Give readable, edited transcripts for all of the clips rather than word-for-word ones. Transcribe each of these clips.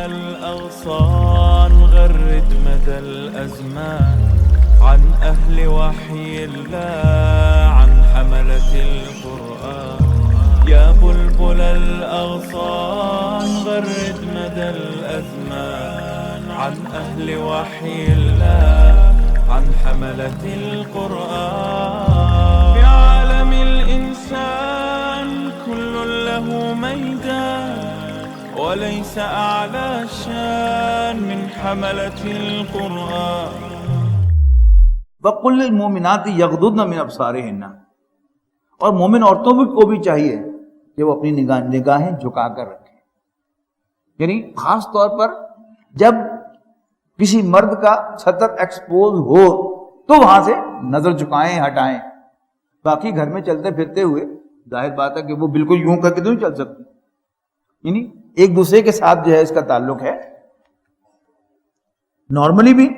الأغصان غرد مدى الأزمان عن أهل وحي الله عن حملة القرآن يا بلبل الأغصان غرد مدى الأزمان عن أهل وحي الله عن حملة القرآن في عالم الإنسان كل له ميدان وليس أعلى شان من حملة القرآن وَقُلْ لِلْمُؤْمِنَاتِ يَغْضُضْنَ مِنْ أَبْصَارِهِنَّ، اور مومن عورتوں کو بھی چاہیے کہ وہ اپنی نگاہیں جھکا کر رکھیں، یعنی خاص طور پر جب کسی مرد کا سطر ایکسپوز ہو تو وہاں سے نظر جھکائیں، ہٹائیں. باقی گھر میں چلتے پھرتے ہوئے ظاہر بات ہے کہ وہ بالکل یوں کر کے تو نہیں چل سکتی، یعنی ایک دوسرے کے ساتھ جو ہے اس کا تعلق ہے. نارملی بھی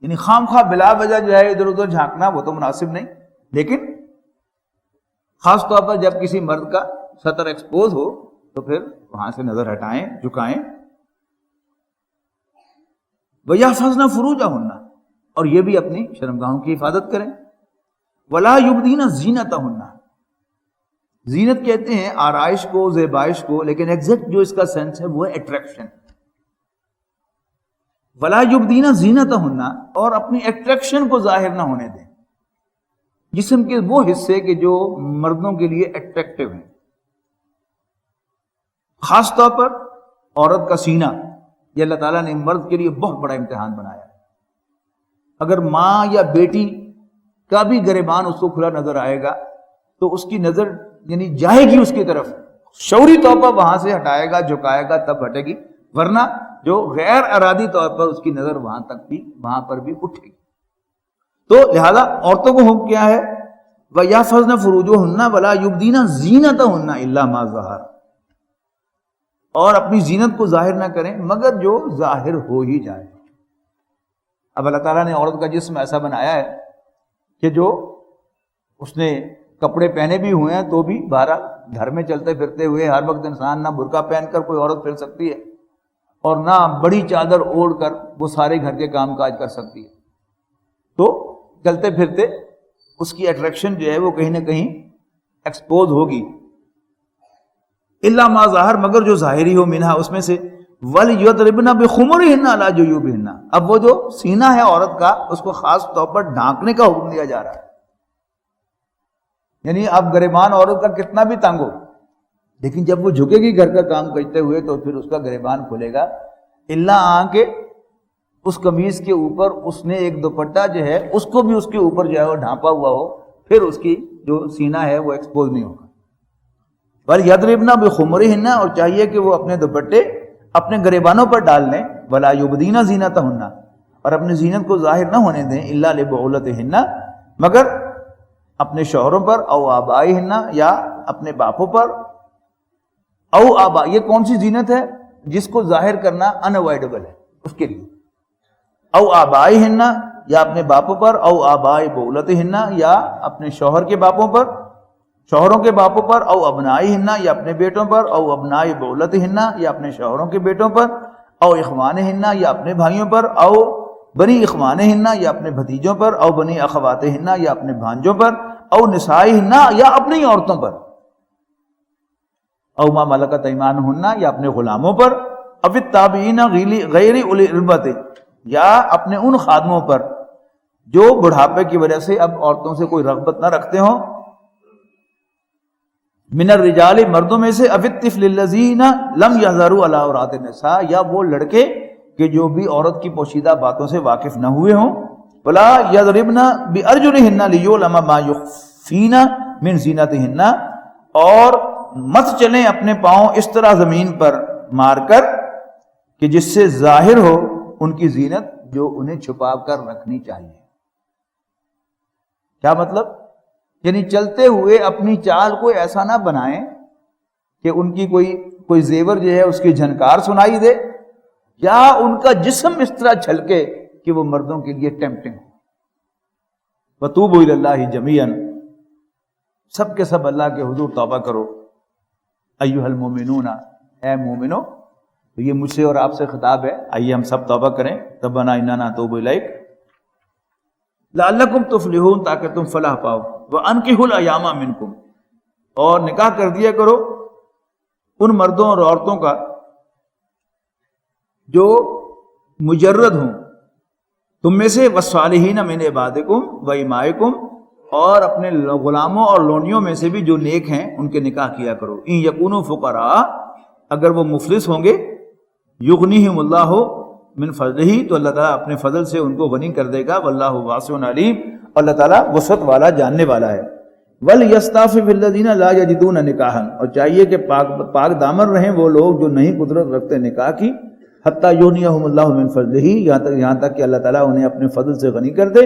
یعنی خام خواہ بلا وجہ جو ہے ادھر ادھر جھانکنا وہ تو مناسب نہیں، لیکن خاص طور پر جب کسی مرد کا سطر ایکسپوز ہو تو پھر وہاں سے نظر ہٹائیں، جھکائیں. وَيَحْفَظْنَ فُرُوجَهُنَّ، اور یہ بھی اپنی شرمگاہوں کی حفاظت کریں. وَلَا يُبْدِينَ زِينَتَهُنَّ، زینت کہتے ہیں آرائش کو، زیبائش کو، لیکن ایگزیکٹ جو اس کا سینس ہے وہ اٹریکشن. وَلَا يُبْدِينَ زِينَتَهُنَّ، اور اپنی اٹریکشن کو ظاہر نہ ہونے دیں، جسم کے وہ حصے کہ جو مردوں کے لیے اٹریکٹیو ہیں. خاص طور پر عورت کا سینہ، یہ اللہ تعالیٰ نے مرد کے لیے بہت بڑا امتحان بنایا. اگر ماں یا بیٹی کا بھی گریبان اس کو کھلا نظر آئے گا تو اس کی نظر یعنی جائے گی اس کی طرف، شعوری طور پر وہاں سے ہٹائے گا، جھکائے گا، تب ہٹے گی، ورنہ جو غیر ارادی طور پر اس کی نظر وہاں پر بھی اٹھے گی. تو لہذا عورتوں کو حکم کیا ہے وَيَحْفَظْنَ فُرُوجَهُنَّ وَلَا يُبْدِينَ زِينَتَهُنَّ إِلَّا مَا ظَهَرَ، اور اپنی زینت کو ظاہر نہ کریں مگر جو ظاہر ہو ہی جائے. اب اللہ تعالیٰ نے عورت کا جسم ایسا بنایا ہے کہ جو اس نے کپڑے پہنے بھی ہوئے ہیں تو بھی بہرحال گھر میں چلتے پھرتے ہوئے ہر وقت انسان نہ برقع پہن کر کوئی عورت پھر سکتی ہے اور نہ بڑی چادر اوڑھ کر وہ سارے گھر کے کام کاج کر سکتی ہے. تو چلتے پھرتے اس کی اٹریکشن جو ہے وہ کہیں نہ کہیں ایکسپوز ہوگی. الا ما ظاہر، مگر جو ظاہری ہو، منہا اس میں سے. وَلْيَضْرِبْنَ بِخُمُرِهِنَّ عَلَى جُيُوبِهِنَّ، اب وہ جو سینہ ہے عورت کا اس کو خاص طور پر ڈھانکنے کا حکم دیا جا رہا ہے. یعنی اب گریبان عورت کا کتنا بھی تنگ ہو لیکن جب وہ جھکے گی گھر کا کام کرتے ہوئے تو پھر اس کا گریبان کھلے گا. الا کہ اس قمیض کے اوپر اس نے ایک دوپٹہ جو ہے اس کو بھی اس کے اوپر جو ہے وہ ڈھانپا ہوا ہو، پھر اس کی جو سینہ ہے وہ ایکسپوز نہیں ہوگا. وَلْيَضْرِبْنَ بِخُمُرِهِنَّ، اور چاہیے کہ وہ اپنے دوپٹے اپنے گریبانوں پر ڈال لیں. وَلَا يُبْدِينَ زِينَتَهُنَّ، اور اپنی زینت کو ظاہر نہ ہونے دیں. إِلَّا لِبُعُولَتِهِنَّ، مگر اپنے شوہروں پر، او آبائہن، یا اپنے باپوں پر. او آبا، یہ کون سی زینت ہے جس کو ظاہر کرنا انوائڈیبل ہے اس کے لیے. او آبائہن، یا اپنے باپوں پر. او آبائی بولتہن، یا اپنے شوہر کے باپوں پر، شوہروں کے باپوں پر. او ابنائہن، یا اپنے بیٹوں پر. او ابنائی بولتہن، یا اپنے شوہروں کے بیٹوں پر. او اخوانہن، یا اپنے بھائیوں پر. او بنی اخوانہن، یا اپنے بھتیجوں پر. او بنی اخواتہن، یا اپنے بھانجوں پر. او نسائہن، یا اپنی عورتوں پر. او ما ملکت ایمانہن، یا اپنے غلاموں پر. او التابعین غیر اولی الاربۃ، یا اپنے ان خادموں پر جو بڑھاپے کی وجہ سے اب عورتوں سے کوئی رغبت نہ رکھتے ہوں. من الرجال، مردوں میں سے. او الطفل الذین لم یظہروا علی عورات النساء، یا وہ لڑکے کہ جو بھی عورت کی پوشیدہ باتوں سے واقف نہ ہوئے ہوں. ولا یضربن بارجلہن لیعلم ما یخفین من زینتہن، اور مت چلیں اپنے پاؤں اس طرح زمین پر مار کر کہ جس سے ظاہر ہو ان کی زینت جو انہیں چھپا کر رکھنی چاہیے. کیا مطلب؟ یعنی چلتے ہوئے اپنی چال کو ایسا نہ بنائیں کہ ان کی کوئی زیور جو ہے اس کی جھنکار سنائی دے، یا ان کا جسم اس طرح چھلکے کہ وہ مردوں کے لیے ٹیمپٹنگ ہو. وَتُوبُوا إِلَى اللَّهِ جَمِيعًا، سب کے سب اللہ کے حضور توبہ کرو. ایھا المؤمنون، اے مومنو. تو یہ مجھ سے اور آپ سے خطاب ہے. آئیے ہم سب توبہ کریں. ربنا اننا نتوب الیک لعلکم تفلحون، تاکہ تم فلاح پاؤ. وانکحوا الایام منکم، اور نکاح کر دیا کرو ان مردوں اور عورتوں کا جو مجرد ہوں تم میں سے، والصالحین من عبادکم و امائکم، اور اپنے غلاموں اور لونیوں میں سے بھی جو نیک ہیں ان کے نکاح کیا کرو. ان یکونوا فقراء، اگر وہ مفلس ہوں گے، یغنیہم اللہ من فضلہ، تو اللہ تعالیٰ اپنے فضل سے ان کو غنی کر دے گا. واللہ واسع علیم، اللہ تعالیٰ وسعت والا جاننے والا ہے. وَلْيَسْتَعْفِفِ الَّذِينَ لَا يَجِدُونَ نِكَاحًا، اور چاہیے کہ پاک دامن رہیں وہ لوگ جو نہیں قدرت رکھتے نکاح کی. حَتَّى يُغْنِيَهُمُ اللَّهُ مِن فَضْلِهِ، یہاں تک کہ اللہ تعالیٰ انہیں اپنے فضل سے غنی کر دے.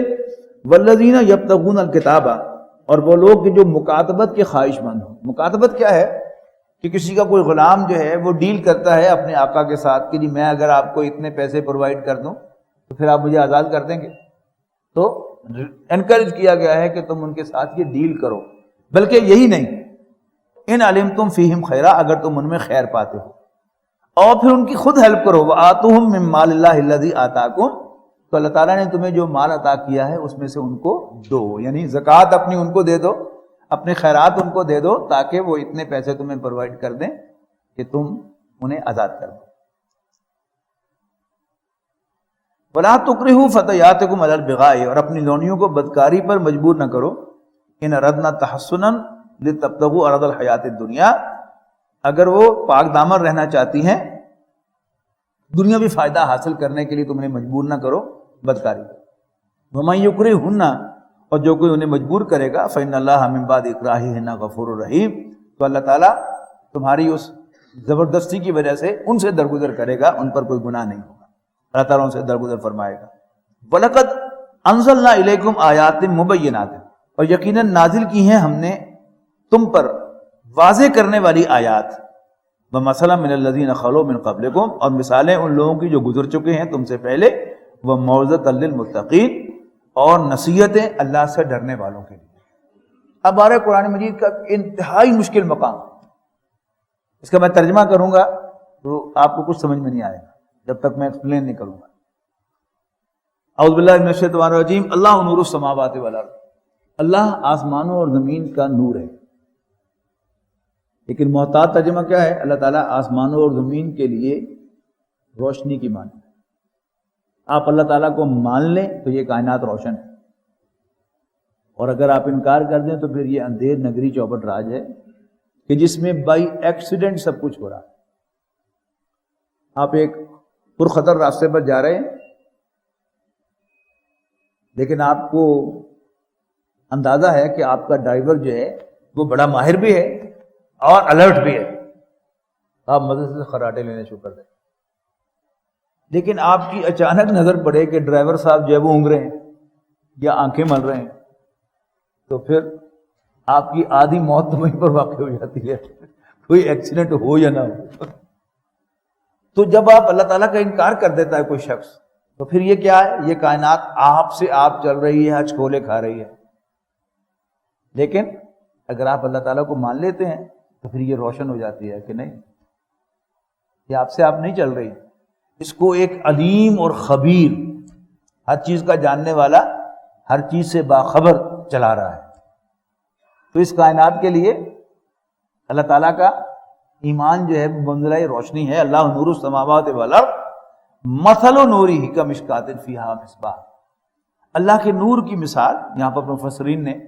وَالَّذِينَ يَبْتَغُونَ الْكِتَابَ، اور وہ لوگ کہ جو مکاتبت کے خواہش مند ہوں. مکاتبت کیا ہے؟ کہ کسی کا کوئی غلام جو ہے وہ ڈیل کرتا ہے اپنے آقا کے ساتھ کہ جی میں اگر آپ کو اتنے پیسے پرووائڈ کر دوں تو پھر آپ مجھے آزاد کر دیں گے. تو انکریج کیا گیا ہے کہ تم ان کے ساتھ یہ ڈیل کرو. بلکہ یہی نہیں، ان علمتم فیہم خیرا، اگر تم ان میں خیر پاتے ہو، اور پھر ان کی خود ہیلپ کرو. وآتوہم من مال اللہ الذی آتاکم، تو اللہ تعالیٰ نے تمہیں جو مال عطا کیا ہے اس میں سے ان کو دو، یعنی زکوٰۃ اپنی ان کو دے دو، اپنے خیرات ان کو دے دو، تاکہ وہ اتنے پیسے تمہیں پرووائڈ کر دیں کہ تم انہیں آزاد کر دو. وَلَا تُكْرِهُوا فَتَيَاتِكُمْ عَلَى الْبِغَاءِ، اور اپنی لونیوں کو بدکاری پر مجبور نہ کرو. ان اردنا تحسناً لتبتغوا عرض الحیات الدنیا، اگر وہ پاک دامن رہنا چاہتی ہیں دنیاوی فائدہ حاصل کرنے کے لیے تم انہیں مجبور نہ کرو بدکاری. وَمَن يُكْرِهُنَّ، اور جو کوئی انہیں مجبور کرے گا، فَإِنَّ اللَّهَ مِن بَعْدِ إِكْرَاهِهِنَّ غَفُورٌ رَحِيمٌ، تو اللہ تعالیٰ تمہاری اس زبردستی کی وجہ سے ان سے درگزر کرے گا، ان پر کوئی گناہ نہیں ہوگا، اللہ تعالیٰ ان سے درگزر فرمائے گا. وَلَقَدْ أَنزَلْنَا إِلَيْكُمْ آيَاتٍ مُبَيِّنَاتٍ، اور یقیناً نازل کی ہیں ہم نے تم پر واضح کرنے والی آیات. وَمَثَلًا مِنَ الَّذِينَ خَلَوْا مِن قَبْلِكُمْ، اور مثالیں ان لوگوں کی جو گزر چکے ہیں تم سے پہلے. وَمَوْعِظَةً لِّلْمُتَّقِينَ، اور نصیحتیں اللہ سے ڈرنے والوں کے لیے. اب آ رہا ہے قرآن مجید کا انتہائی مشکل مقام. اس کا میں ترجمہ کروں گا تو آپ کو کچھ سمجھ میں نہیں آئے گا جب تک میں ایکسپلین نہیں کروں گا. اعوذ باللہ من الشیطان الرجیم. اللہ نور السماوات والارض، اللہ آسمانوں اور زمین کا نور ہے. لیکن محتاط ترجمہ کیا ہے؟ اللہ تعالیٰ آسمانوں اور زمین کے لیے روشنی کی مانند. آپ اللہ تعالیٰ کو مان لیں تو یہ کائنات روشن ہے، اور اگر آپ انکار کر دیں تو پھر یہ اندھیر نگری چوپٹ راج ہے کہ جس میں بائی ایکسیڈنٹ سب کچھ ہو رہا ہے. آپ ایک پرخطر راستے پر جا رہے ہیں، لیکن آپ کو اندازہ ہے کہ آپ کا ڈرائیور جو ہے وہ بڑا ماہر بھی ہے اور الرٹ بھی ہے. آپ مزے سے خراٹے لینے شروع کر دیں. لیکن آپ کی اچانک نظر پڑے کہ ڈرائیور صاحب جو ہے وہ اونگ رہے ہیں یا آنکھیں مل رہے ہیں، تو پھر آپ کی آدھی موت تو وہیں پر واقع ہو جاتی ہے، کوئی ایکسیڈنٹ ہو یا نہ ہو. تو جب آپ اللہ تعالیٰ کا انکار کر دیتا ہے کوئی شخص، تو پھر یہ کیا ہے؟ یہ کائنات آپ سے آپ چل رہی ہے، ہچکولے کھا رہی ہے. لیکن اگر آپ اللہ تعالیٰ کو مان لیتے ہیں تو پھر یہ روشن ہو جاتی ہے کہ نہیں، یہ آپ سے آپ نہیں چل رہی. اس کو ایک علیم اور خبیر، ہر چیز کا جاننے والا، ہر چیز سے باخبر چلا رہا ہے. تو اس کائنات کے لیے اللہ تعالیٰ کا ایمان جو ہے منزلہ روشنی ہے. اللہ نور السماوات والارض مثل نورہ کمشکاۃ فیہا مصباح. اللہ کے نور کی مثال، یہاں پر مفسرین نے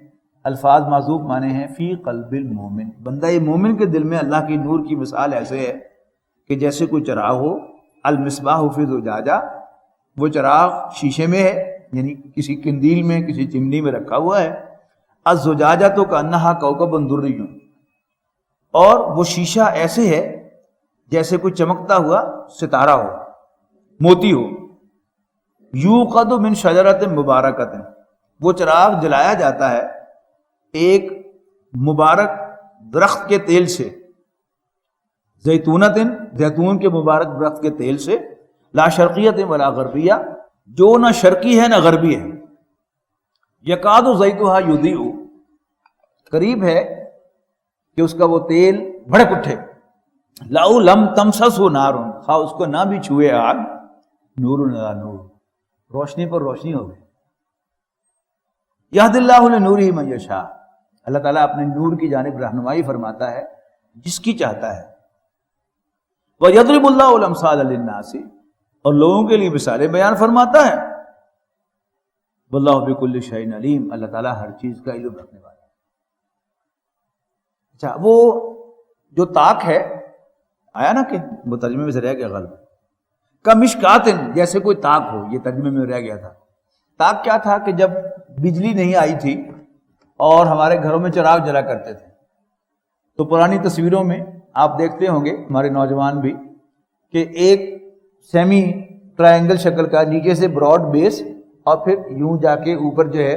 الفاظ معذوف مانے ہیں فی قلب المومن. بندہ مومن کے دل میں اللہ کی نور کی مثال ایسے ہے کہ جیسے کوئی چراغ ہو. المصباح فی زجاجہ، وہ چراغ شیشے میں ہے، یعنی کسی قندیل میں، کسی چمنی میں رکھا ہوا ہے. الزجاجہ تو کانہا کوکب دری، اور وہ شیشہ ایسے ہے جیسے کوئی چمکتا ہوا ستارہ ہو، موتی ہو. یوقد من شجرۃ مبارکۃ، وہ چراغ جلایا جاتا ہے ایک مبارک درخت کے تیل سے. زیتونۃ، زیتون کے مبارک درخت کے تیل سے. لا شرقیۃ ولا غربیہ، جو نہ شرقی ہے نہ غربی ہے. یکاد زیتھا یضیء، قریب ہے کہ اس کا وہ تیل بھڑک اٹھے، لو لم تمسسہ نار، خواہ اس کو نہ بھی چھوئے آگ، نور علی نور، روشنی پر روشنی ہو گئی. یہد اللہ لنورہ من یشاء، اللہ تعالیٰ اپنے نور کی جانب رہنمائی فرماتا ہے جس کی چاہتا ہے. وَيَضْرِبُ اللَّهُ الْأَمْثَالَ لِلنَّاسِ، اور لوگوں کے لیے مثالیں بیان فرماتا ہے. وَاللَّهُ بِكُلِّ شَيْءٍ عَلِيمٌ، اللہ تعالیٰ ہر چیز کا علم رکھنے والا ہے. اچھا، وہ جو طاق ہے، آیا نا کہ وہ ترجمے میں سے رہ گیا غلط، کمشکات، جیسے کوئی طاق ہو، یہ ترجمے میں رہ گیا تھا. طاق کیا تھا کہ جب بجلی نہیں آئی تھی اور ہمارے گھروں میں چراغ جلا کرتے تھے، تو پرانی تصویروں میں آپ دیکھتے ہوں گے، ہمارے نوجوان بھی، کہ ایک سیمی ٹرائنگل شکل کا نیچے سے براڈ بیس اور پھر یوں جا کے اوپر جو ہے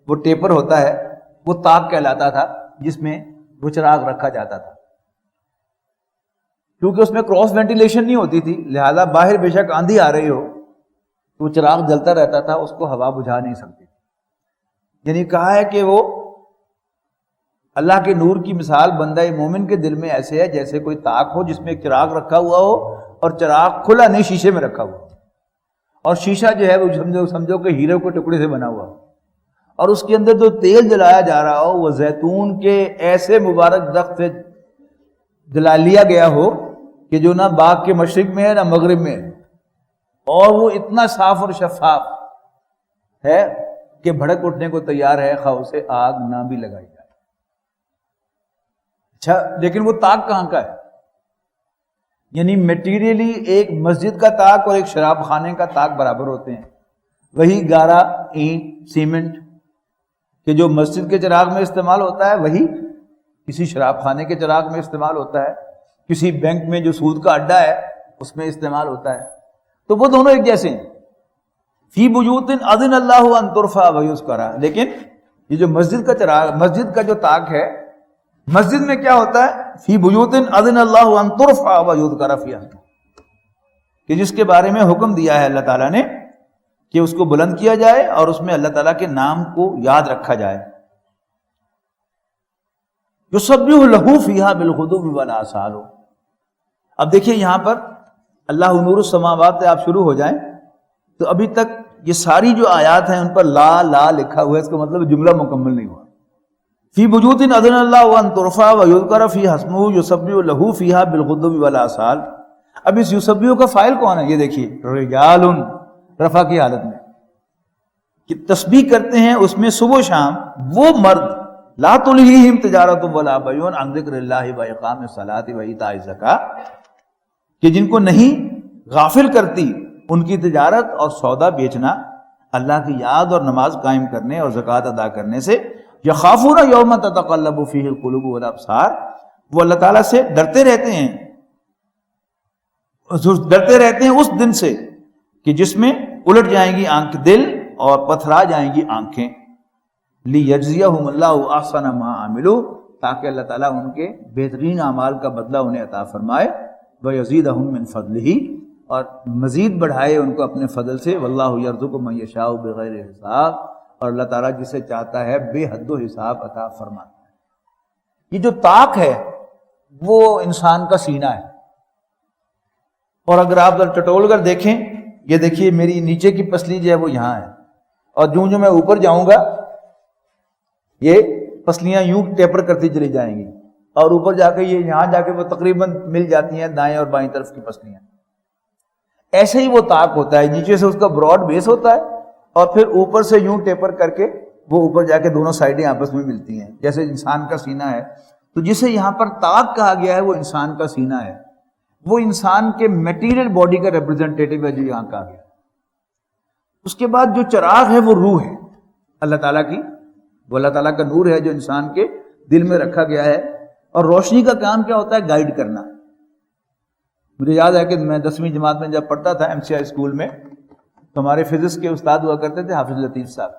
وہ ٹیپر ہوتا ہے، وہ طاق کہلاتا تھا، جس میں وہ چراغ رکھا جاتا تھا. کیونکہ اس میں کراس وینٹیلیشن نہیں ہوتی تھی، لہذا باہر بے شک آندھی آ رہی ہو تو وہ چراغ جلتا رہتا تھا، اس کو ہوا بجھا نہیں سکتی. یعنی کہا ہے کہ وہ اللہ کے نور کی مثال بندہ مومن کے دل میں ایسے ہے جیسے کوئی طاق ہو جس میں ایک چراغ رکھا ہوا ہو، اور چراغ کھلا نہیں، شیشے میں رکھا ہوا ہو، اور شیشہ جو ہے وہ سمجھو کہ ہیرے کے ٹکڑے سے بنا ہوا ہو، اور اس کے اندر جو تیل جلایا جا رہا ہو وہ زیتون کے ایسے مبارک درخت سے جلا لیا گیا ہو کہ جو نہ باغ کے مشرق میں ہے نہ مغرب میں ہے، اور وہ اتنا صاف اور شفاف ہے کہ بھڑک اٹھنے کو تیار ہے، خواہ اسے آگ نہ بھی لگائی جائے. اچھا، لیکن وہ طاق کہاں کا ہے؟ یعنی میٹیریلی ایک مسجد کا طاق اور ایک شراب خانے کا طاق برابر ہوتے ہیں. وہی گارا، اینٹ، سیمنٹ کہ جو مسجد کے چراغ میں استعمال ہوتا ہے، وہی کسی شراب خانے کے چراغ میں استعمال ہوتا ہے، کسی بینک میں جو سود کا اڈا ہے اس میں استعمال ہوتا ہے. تو وہ دونوں ایک جیسے ہیں. فی بیوت اذن اللہ ان ترفع ویذکر، لیکن یہ جو مسجد کا چراغ، مسجد کا جو طاق ہے، مسجد میں کیا ہوتا ہے؟ فی بیوت اذن اللہ ان ترفع ویذکر فیہا، کہ جس کے بارے میں حکم دیا ہے اللہ تعالیٰ نے کہ اس کو بلند کیا جائے اور اس میں اللہ تعالیٰ کے نام کو یاد رکھا جائے. یسبح لہ فیہا بالغدو والآصال. اب دیکھیے یہاں پر اللہ نور السماوات سے آپ شروع ہو جائیں تو ابھی تک یہ ساری جو آیات ہیں ان پر لا لا لکھا ہوا ہے، اس کا مطلب جملہ مکمل نہیں ہوا. فی بیوت اذن اللہ ان ترفع ویذکر فیہا اسمہ یسبح لہ فیہا بالغدو والآصال. اب اس یسبح کا فاعل کون ہے؟ یہ دیکھیے، رجال، رفع کی حالت میں کہ تسبیح کرتے ہیں اس میں صبح و شام وہ مرد، لا تلہیہم تجارۃ ولا بیع عن ذکر اللہ واقام الصلاۃ وایتاء الزکاۃ، کہ جن کو نہیں غافل کرتی ان کی تجارت اور سودا بیچنا اللہ کی یاد اور نماز قائم کرنے اور زکوٰۃ ادا کرنے سے. یخافون یوما تتقلب فیہ القلوب والابصار، وہ اللہ تعالیٰ سے ڈرتے رہتے ہیں اس دن سے کہ جس میں الٹ جائیں گی آنکھ دل اور پتھرا جائیں گی آنکھیں. لیجزیہم اللہ احسن ما عملوا، تاکہ اللہ تعالیٰ ان کے بہترین اعمال کا بدلہ انہیں عطا فرمائے. وَيَزِيدَهُم مِّن فَضْلِهِ، اور مزید بڑھائے ان کو اپنے فضل سے. وَاللَّهُ يَرْزُقُ مَن يَشَاءُ بِغَيْرِ حساب، اور اللہ تعالیٰ جسے چاہتا ہے بے حد و حساب عطا فرماتا ہے. یہ جو طاق ہے وہ انسان کا سینہ ہے، اور اگر آپ ٹٹول کر دیکھیں، یہ دیکھیے میری نیچے کی پسلی جو ہے وہ یہاں ہے، اور جو میں اوپر جاؤں گا یہ پسلیاں یوں ٹیپر کرتی چلی جائیں گی، اور اوپر جا کے یہ یہاں جا کے وہ تقریباً مل جاتی ہیں دائیں اور بائیں طرف کی پسلیاں. ایسے ہی وہ طاق ہوتا ہے، نیچے سے اس کا براڈ بیس ہوتا ہے اور پھر اوپر سے یوں ٹیپر کر کے وہ اوپر جا کے دونوں سائڈیں آپس میں ملتی ہیں، جیسے انسان کا سینہ ہے. تو جسے یہاں پر طاق کہا گیا ہے وہ انسان کا سینہ ہے، وہ انسان کے میٹیریل باڈی کا ریپرزنٹیٹیو ہے جو یہاں کہا گیا. اس کے بعد جو چراغ ہے وہ روح ہے اللہ تعالیٰ کی، وہ اللہ تعالیٰ کا نور ہے جو انسان کے دل میں رکھا گیا ہے. اور روشنی کا کام کیا ہوتا ہے؟ گائیڈ کرنا. مجھے یاد ہے کہ میں 10ویں جماعت میں جب پڑھتا تھا MCI اسکول میں، تو ہمارے فزکس کے استاد ہوا کرتے تھے حافظ لطیف صاحب.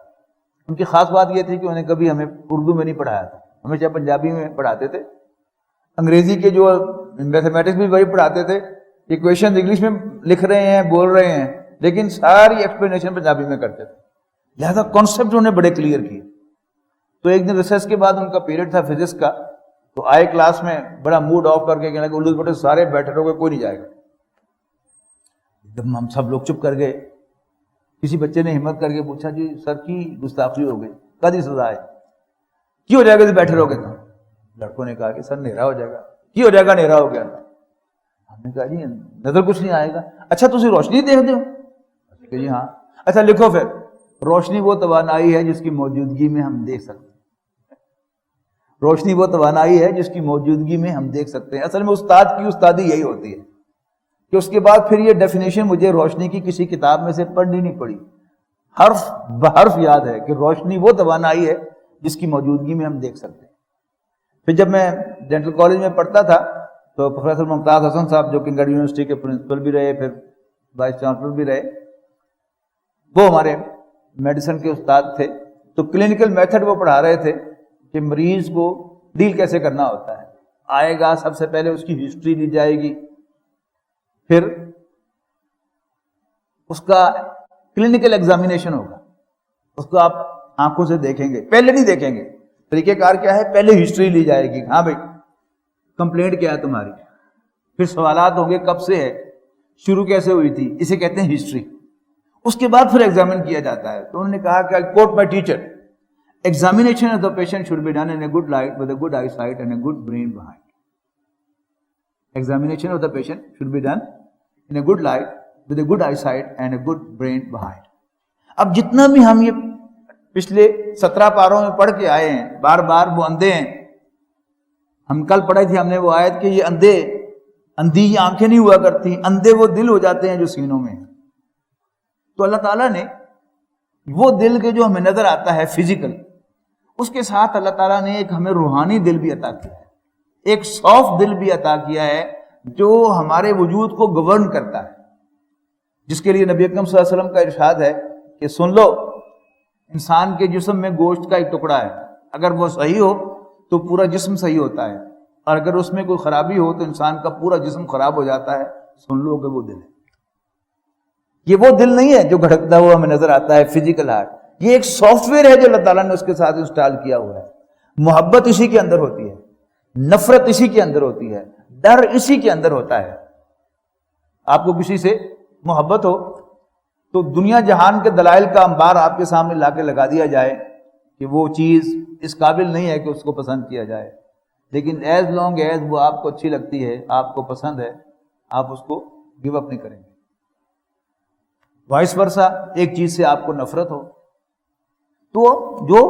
ان کی خاص بات یہ تھی کہ انہیں کبھی ہمیں اردو میں نہیں پڑھایا تھا، ہمیشہ پنجابی میں پڑھاتے تھے. انگریزی کے جو میتھمیٹکس بھی وہی پڑھاتے تھے، ایکویشن انگلش میں لکھ رہے ہیں، بول رہے ہیں، لیکن ساری ایکسپلینیشن پنجابی میں کرتے تھے. لہذا کانسیپٹ انہوں نے بڑے کلیئر کیے. تو ایک دن ریسرچ کے بعد ان کا پیریڈ تھا فزکس کا، تو آئے کلاس میں بڑا موڈ آف کر کے کہنے لگے اردو بیٹے سارے بیٹھے رہو گے, کوئی نہیں جائے گا. جب ہم سب لوگ چپ کر گئے, کسی بچے نے ہمت کر کے پوچھا جی سر کی گستاخی ہو گئی, کدی سزا ہے, کی ہو جائے گا بیٹھے رہو گے تو؟ لڑکوں نے کہا کہ سر اندھیرا ہو جائے گا. کی ہو جائے گا, اندھیرا ہو گیا. ہم نے کہا جی نظر کچھ نہیں آئے گا. اچھا تسی روشنی دیکھتے ہو؟ کہ جی ہاں. اچھا لکھو پھر, روشنی وہ توانائی ہے جس کی موجودگی میں ہم دیکھ سکتے ہیں. روشنی وہ توانائی ہے جس کی موجودگی میں ہم دیکھ سکتے ہیں. اصل میں استاد کی استادی یہی ہوتی ہے کہ اس کے بعد پھر یہ ڈیفینیشن مجھے روشنی کی کسی کتاب میں سے پڑھنی نہیں پڑی, حرف بحرف یاد ہے کہ روشنی وہ توانائی ہے جس کی موجودگی میں ہم دیکھ سکتے ہیں. پھر جب میں ڈینٹل کالج میں پڑھتا تھا تو پروفیسر ممتاز حسن صاحب جو کنگڑ یونیورسٹی کے پرنسپل بھی رہے, پھر وائس چانسلر بھی رہے, وہ ہمارے میڈیسن کے استاد تھے. تو کلینکل میتھڈ وہ پڑھا رہے تھے کہ مریض کو ڈیل کیسے کرنا ہوتا ہے. آئے گا سب سے پہلے اس کی ہسٹری لی جائے گی, پھر اس کا کلینکل ایگزامینیشن ہوگا, اس کو آپ آنکھوں سے دیکھیں گے, پہلے نہیں دیکھیں گے. طریقہ کار کیا ہے, پہلے ہسٹری لی جائے گی, ہاں بھائی کمپلینٹ کیا ہے تمہاری, پھر سوالات ہوں گے کب سے ہے, شروع کیسے ہوئی تھی, اسے کہتے ہیں ہسٹری. اس کے بعد پھر ایگزامن کیا جاتا ہے. تو انہوں نے کہا کہ quote my teacher, examination of the patient should be done in a good light with a good eyesight and a good brain behind. Examination of the patient should be done in a good light with a good eyesight and a good brain behind. اب جتنا بھی ہم یہ پچھلے 17 پاروں میں پڑھ کے آئے ہیں, بار بار وہ اندھے ہیں. ہم کل پڑھے تھے ہم نے وہ آیت کہ یہ اندھے, اندھی یہ آنکھیں نہیں ہوا کرتی, اندھے وہ دل ہو جاتے ہیں جو سینوں میں. تو اللہ تعالیٰ نے وہ دل کے جو ہمیں نظر آتا ہے فزیکل, اس کے ساتھ اللہ تعالیٰ نے ایک ہمیں روحانی دل بھی عطا کیا ہے, ایک سافٹ دل بھی عطا کیا ہے جو ہمارے وجود کو گورن کرتا ہے, جس کے لیے نبی اکرم صلی اللہ علیہ وسلم کا ارشاد ہے کہ سن لو, انسان کے جسم میں گوشت کا ایک ٹکڑا ہے, اگر وہ صحیح ہو تو پورا جسم صحیح ہوتا ہے, اور اگر اس میں کوئی خرابی ہو تو انسان کا پورا جسم خراب ہو جاتا ہے. سن لو کہ وہ دل ہے. یہ وہ دل نہیں ہے جو گھڑکتا ہوا ہمیں نظر آتا ہے فزیکل ہارٹ, یہ ایک سافٹ ویئر ہے جو اللہ تعالیٰ نے اس کے ساتھ انسٹال کیا ہوا ہے. محبت اسی کے اندر ہوتی ہے, نفرت اسی کے اندر ہوتی ہے, ڈر اسی کے اندر ہوتا ہے. آپ کو کسی سے محبت ہو تو دنیا جہان کے دلائل کا انبار آپ کے سامنے لا کے لگا دیا جائے کہ وہ چیز اس قابل نہیں ہے کہ اس کو پسند کیا جائے, لیکن ایز لانگ ایز وہ آپ کو اچھی لگتی ہے, آپ کو پسند ہے, آپ اس کو گیو اپ نہیں کریں گے. وائس ورسا, ایک چیز سے آپ کو نفرت ہو تو جو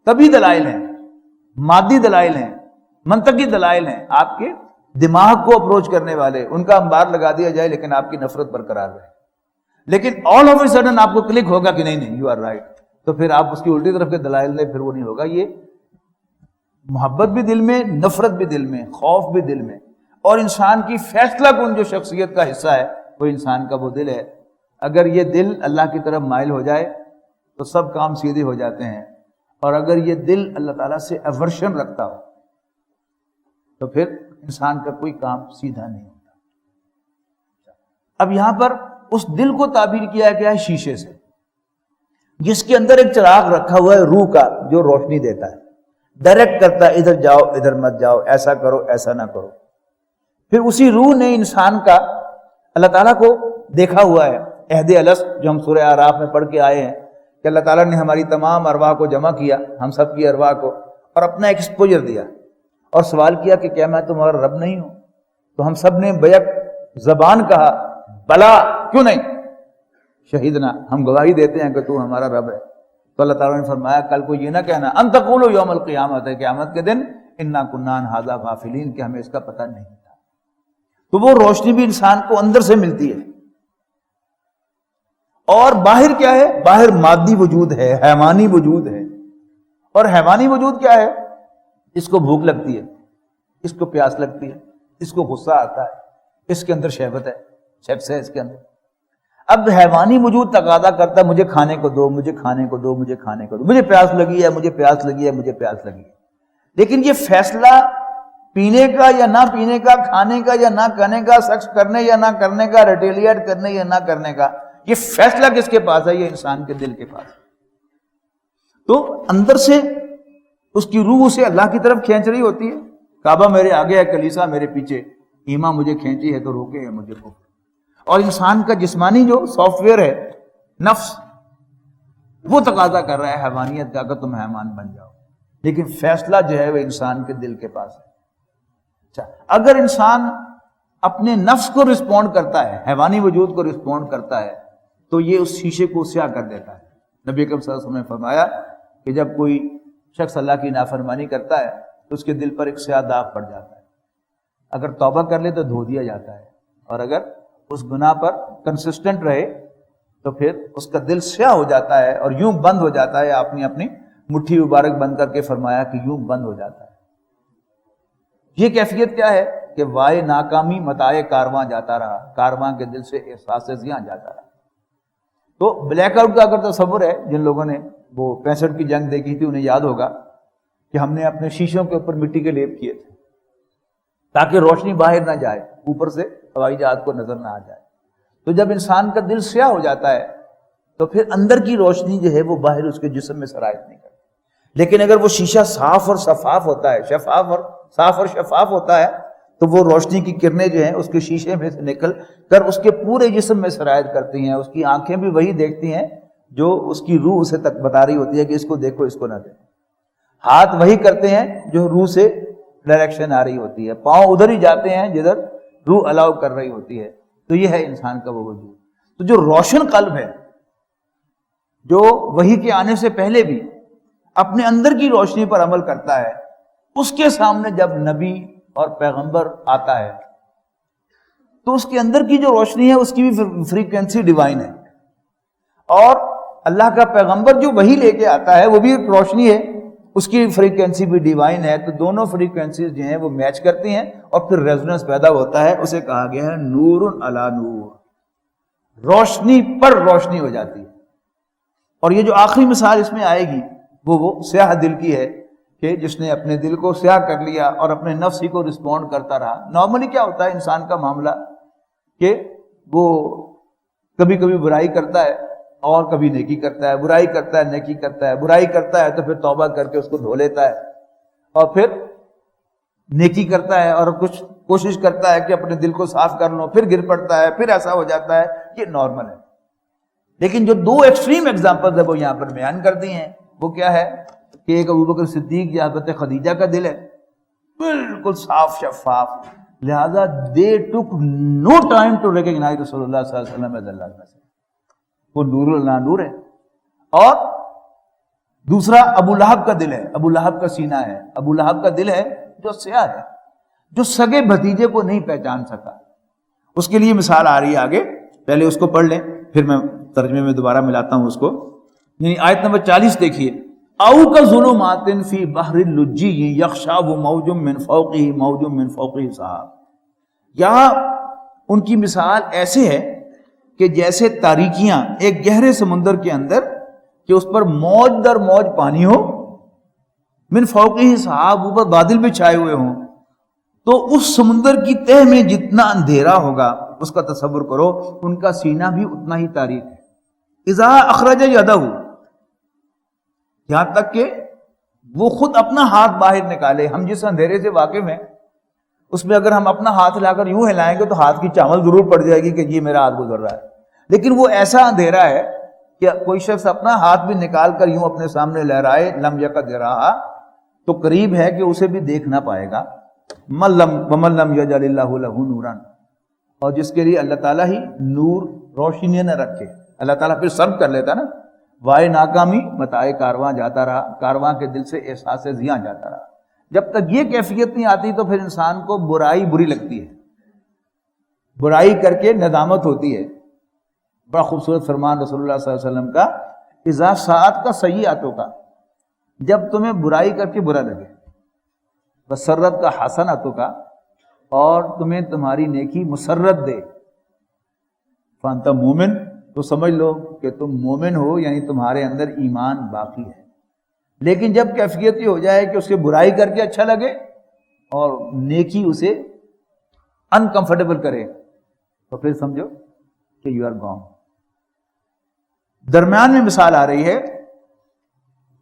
طبی دلائل ہیں, مادی دلائل ہیں, منطقی دلائل ہیں, آپ کے دماغ کو اپروچ کرنے والے, ان کا انبار لگا دیا جائے لیکن آپ کی نفرت برقرار رہے. لیکن آل آف اے سڈن آپ کو کلک ہوگا کہ نہیں یو آر رائٹ, تو پھر آپ اس کی الٹی طرف کے دلائل لیں, پھر وہ نہیں ہوگا. یہ محبت بھی دل میں, نفرت بھی دل میں, خوف بھی دل میں, اور انسان کی فیصلہ کن جو شخصیت کا حصہ ہے وہ انسان کا وہ دل ہے. اگر یہ دل اللہ کی طرف مائل ہو جائے تو سب کام سیدھے ہو جاتے ہیں, اور اگر یہ دل اللہ تعالیٰ سے ایورشن رکھتا ہو تو پھر انسان کا کوئی کام سیدھا نہیں ہوتا. اب یہاں پر اس دل کو تعبیر کیا گیا ہے شیشے سے, جس کے اندر ایک چراغ رکھا ہوا ہے روح کا, جو روشنی دیتا ہے, ڈائریکٹ کرتا ہے ادھر جاؤ ادھر مت جاؤ, ایسا کرو ایسا نہ کرو. پھر اسی روح نے انسان کا اللہ تعالیٰ کو دیکھا ہوا ہے. عہد الست جو ہم سورہ اعراف میں پڑھ کے آئے ہیں کہ اللہ تعالیٰ نے ہماری تمام ارواح کو جمع کیا, ہم سب کی ارواح کو, اور اپنا ایکسپوجر دیا اور سوال کیا کہ کیا میں تمہارا رب نہیں ہوں؟ تو ہم سب نے بیک زبان کہا بلا, کیوں نہیں, شہیدنا, ہم گواہی دیتے ہیں کہ تو ہمارا رب ہے. تو اللہ تعالیٰ نے فرمایا کل کو یہ نہ کہنا ان تقولوا یوم القیامت, قیامت کے دن انا کنا عن ھذا غافلین, کہ ہمیں اس کا پتہ نہیں تھا. تو وہ روشنی بھی انسان کو اندر سے ملتی ہے. اور باہر کیا ہے؟ باہر مادی وجود ہے, حیوانی وجود ہے. اور حیوانی وجود کیا ہے؟ اس کو بھوک لگتی ہے, اس کو پیاس لگتی ہے, اس کو غصہ آتا ہے, اس کے اندر شہوت ہے, شیپس ہے اس کے اندر. اب حیوانی وجود تقاضا کرتا ہے مجھے کھانے کو دو, مجھے کھانے کو دو, مجھے کھانے کو دو, مجھے پیاس لگی ہے, مجھے پیاس لگی ہے, مجھے پیاس لگی ہے. لیکن یہ فیصلہ پینے کا یا نہ پینے کا, کھانے کا یا نہ کھانے کا, سیکس کرنے یا نہ کرنے کا, ریٹیلیٹ کرنے یا نہ کرنے کا, یہ فیصلہ کس کے پاس ہے؟ یہ انسان کے دل کے پاس. تو اندر سے اس کی روح اسے اللہ کی طرف کھینچ رہی ہوتی ہے. کعبہ میرے آگے ہے، کلیسا میرے پیچھے، ایمان مجھے کھینچی ہے تو روکے ہے مجھے کو. اور انسان کا جسمانی جو سافٹ ویئر ہے نفس، وہ تقاضا کر رہا ہے حیوانیت کا کہ تم حیوان بن جاؤ، لیکن فیصلہ جو ہے وہ انسان کے دل کے پاس ہے. اچھا، اگر انسان اپنے نفس کو رسپونڈ کرتا ہے، حیوانی وجود کو رسپونڈ کرتا ہے، تو یہ اس شیشے کو سیاہ کر دیتا ہے. نبی اکرم صلی اللہ علیہ وسلم نے فرمایا کہ جب کوئی شخص اللہ کی نافرمانی کرتا ہے تو اس کے دل پر ایک سیاہ داغ پڑ جاتا ہے. اگر توبہ کر لے تو دھو دیا جاتا ہے، اور اگر اس گناہ پر کنسسٹنٹ رہے تو پھر اس کا دل سیاہ ہو جاتا ہے اور یوں بند ہو جاتا ہے. آپ نے اپنی مٹھی مبارک بند کر کے فرمایا کہ یوں بند ہو جاتا ہے. یہ کیفیت کیا ہے کہ وائے ناکامی متائے کارواں جاتا رہا، کارواں کے دل سے احساس زیاں جاتا رہا. تو بلیک آؤٹ کا اگر تصور ہے، جن لوگوں نے وہ 65 کی جنگ دیکھی تھی انہیں یاد ہوگا کہ ہم نے اپنے شیشوں کے اوپر مٹی کے لیپ کیے تھے تاکہ روشنی باہر نہ جائے، اوپر سے ہوائی جہاز کو نظر نہ آ جائے. تو جب انسان کا دل سیاہ ہو جاتا ہے تو پھر اندر کی روشنی جو ہے وہ باہر اس کے جسم میں سرایت نہیں کرتی. لیکن اگر وہ شیشہ صاف اور شفاف ہوتا ہے، صاف اور شفاف ہوتا ہے، تو وہ روشنی کی کرنیں جو ہیں اس کے شیشے میں سے نکل کر اس کے پورے جسم میں سرایت کرتی ہیں. اس کی آنکھیں بھی وہی دیکھتی ہیں جو اس کی روح اسے تک بتا رہی ہوتی ہے کہ اس کو دیکھو، اس کو نہ دیکھو. ہاتھ وہی کرتے ہیں جو روح سے ڈائریکشن آ رہی ہوتی ہے. پاؤں ادھر ہی جاتے ہیں جدھر روح الاؤ کر رہی ہوتی ہے. تو یہ ہے انسان کا وہ وجود. تو جو روشن قلب ہے، جو وحی کے آنے سے پہلے بھی اپنے اندر کی روشنی پر عمل کرتا ہے، اس کے سامنے جب نبی اور پیغمبر آتا ہے تو اس کے اندر کی جو روشنی ہے اس کی بھی فریکوینسی ڈیوائن ہے. اور اللہ کا پیغمبر جو وحی لے کے آتا ہے وہ بھی ایک روشنی ہے، اس کی فریکوینسی بھی ڈیوائن ہے. تو دونوں فریکوینسیز جو ہیں وہ میچ کرتی ہیں اور پھر ریزوننس پیدا ہوتا ہے. اسے کہا گیا ہے نور علی نور، روشنی پر روشنی ہو جاتی ہے. اور یہ جو آخری مثال اس میں آئے گی وہ سیاہ دل کی ہے کہ جس نے اپنے دل کو سیاہ کر لیا اور اپنے نفس ہی کو رسپونڈ کرتا رہا. نارملی کیا ہوتا ہے انسان کا معاملہ کہ وہ کبھی کبھی برائی کرتا ہے اور کبھی نیکی کرتا ہے، برائی کرتا ہے نیکی کرتا ہے، برائی کرتا ہے تو پھر توبہ کر کے اس کو دھو لیتا ہے، اور پھر نیکی کرتا ہے اور کچھ کوشش کرتا ہے کہ اپنے دل کو صاف کر لو، پھر گر پڑتا ہے، پھر ایسا ہو جاتا ہے. یہ نارمل ہے. لیکن جو دو ایکسٹریم ایگزامپلز ہیں وہ یہاں پر بیان کر دی ہیں. وہ کیا ہے کہ ایک ابوبکر صدیق یا حضرت خدیجہ کا دل ہے بالکل صاف شفاف، لہذا they took no time to recognize رسول اللہ صلی اللہ علیہ وسلم as اللہ کا. وہ نور اللہ نور ہے. اور دوسرا ابو لہب کا دل ہے، ابو لہب کا سینہ ہے، ابو لہب کا دل ہے جو سیاہ ہے، جو سگے بھتیجے کو نہیں پہچان سکا. اس کے لیے مثال آ رہی ہے آگے، پہلے اس کو پڑھ لیں پھر میں ترجمے میں دوبارہ ملاتا ہوں اس کو. یعنی آیت نمبر 40 دیکھیے، او کا ظلمات فی بحر اللجی یغشاہ موج من فوقہ موج من فوقہ سحاب. یہاں ان کی مثال ایسے ہے کہ جیسے تاریکیاں ایک گہرے سمندر کے اندر کہ اس پر موج در موج پانی ہو، من فوقہ سحاب، اوپر بادل بھی چھائے ہوئے ہوں، تو اس سمندر کی تہ میں جتنا اندھیرا ہوگا اس کا تصور کرو، ان کا سینہ بھی اتنا ہی تاریک ہے. اذا اخرج یدہ، یہاں تک کہ وہ خود اپنا ہاتھ باہر نکالے. ہم جس اندھیرے سے واقف ہیں اس میں اگر ہم اپنا ہاتھ لا کر یوں ہلائیں گے تو ہاتھ کی چاول ضرور پڑ جائے گی کہ یہ میرا ہاتھ گزر رہا ہے. لیکن وہ ایسا اندھیرا ہے کہ کوئی شخص اپنا ہاتھ بھی نکال کر یوں اپنے سامنے لہرائے، لم یقد یراہا، تو قریب ہے کہ اسے بھی دیکھ نہ پائے گا. ومن لم یجعل اللہ لہ نورا، اور جس کے لیے اللہ تعالیٰ ہی نور روشنی نہ رکھے. اللہ تعالیٰ پھر سرو کر لیتا نا، وائے ناکامی متائے کارواں جاتا رہا، کارواں کے دل سے احساس زیاں جاتا رہا. جب تک یہ کیفیت نہیں آتی تو پھر انسان کو برائی بری لگتی ہے، برائی کر کے ندامت ہوتی ہے. بڑا خوبصورت فرمان رسول اللہ صلی اللہ علیہ وسلم کا، اذا ساعت کا سیئاتوں کا، جب تمہیں برائی کر کے برا لگے، مسرت کا حسناتوں کا، اور تمہیں تمہاری نیکی مسرت دے، فانت مومن، تو سمجھ لو کہ تم مومن ہو، یعنی تمہارے اندر ایمان باقی ہے. لیکن جب کیفیت یہ ہو جائے کہ اس کے برائی کر کے اچھا لگے اور نیکی اسے انکمفرٹیبل کرے، تو پھر سمجھو کہ یو آر گون. درمیان میں مثال آ رہی ہے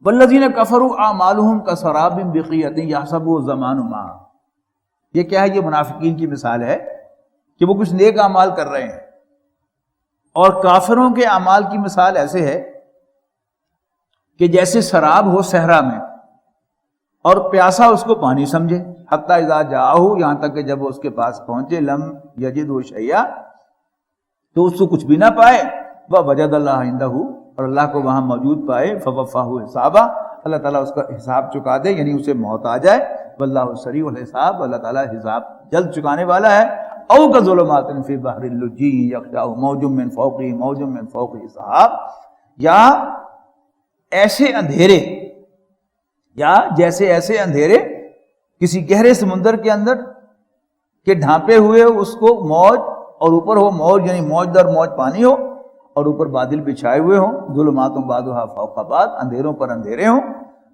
والذین کفروا اعمالهم کسراب بقیعۃ یحسبہ الظمآن ماء. یہ کیا ہے؟ یہ منافقین کی مثال ہے کہ وہ کچھ نیک اعمال کر رہے ہیں، اور کافروں کے اعمال کی مثال ایسے ہے کہ جیسے سراب ہو صحرا میں اور پیاسا اس کو پانی سمجھے، حتی اذا جاءہ، یہاں تک کہ جب وہ اس کے پاس پہنچے، لم یجدہ شیئا، تو اس کو کچھ بھی نہ پائے، ووجد اللہ عندہ، اور اللہ کو وہاں موجود پائے، فوفاہ حسابہ، اللہ تعالیٰ اس کا حساب چکا دے، یعنی اسے موت آ جائے، واللہ سریع الحساب، اللہ تعالیٰ حساب جلد چکانے والا ہے. او کظلمات فی بحر اللجی یغشاہ موج من فوقہ موج من فوقہ سحاب، یا ایسے اندھیرے، یا جیسے ایسے اندھیرے کسی گہرے سمندر کے اندر کہ ڈھانپے ہوئے اس کو موج، اور اوپر ہو موج، یعنی موج در موج پانی ہو، اور اوپر بادل بچھائے ہوئے ہوں، ظلمات بعضھا فوق بعض، اندھیروں پر اندھیرے ہوں،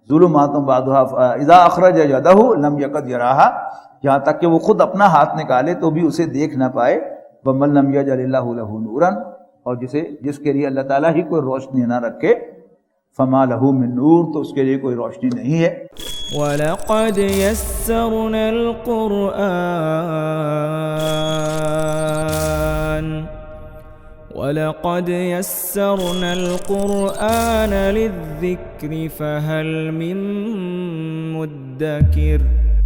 ظلمات بعضھا اذا اخرج یدہ لم یکد یراہا، یہاں تک کہ وہ خود اپنا ہاتھ نکالے تو بھی اسے دیکھ نہ پائے. ومن لم یجعل اللہ لہ نورا، اور جس کے لیے اللہ تعالیٰ ہی کوئی روشنی نہ رکھے، فما لہ من نور، تو اس کے لیے کوئی روشنی نہیں ہے. وَلَقَدْ يَسَّرْنَا الْقُرْآنَ لِلذِّكْرِ فَهَلْ مِن مُّدَّكِرٍ.